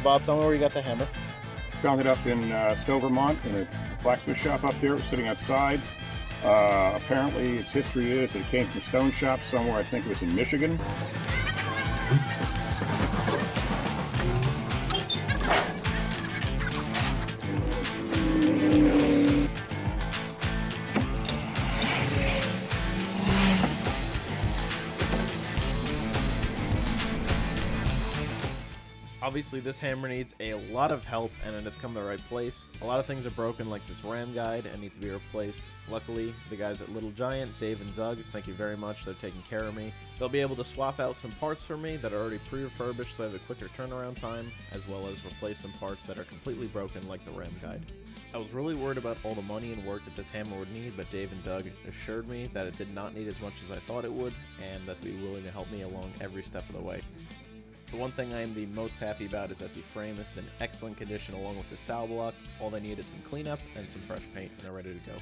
Bob, tell me where you got the hammer. Found it up in Stowe, Vermont, in a blacksmith shop up there. It was sitting outside. Apparently, its history is that it came from a stone shop somewhere, I think it was in Michigan. Obviously, this hammer needs a lot of help, and it has come to the right place. A lot of things are broken, like this ram guide, and need to be replaced. Luckily, the guys at Little Giant, Dave and Doug, thank you very much. They're taking care of me. They'll be able to swap out some parts for me that are already pre-refurbished, so I have a quicker turnaround time, as well as replace some parts that are completely broken, like the ram guide. I was really worried about all the money and work that this hammer would need, but Dave and Doug assured me that it did not need as much as I thought it would, and that they'd be willing to help me along every step of the way. The one thing I am the most happy about is that the frame is in excellent condition along with the sow block. All they need is some cleanup and some fresh paint, and they're ready to go.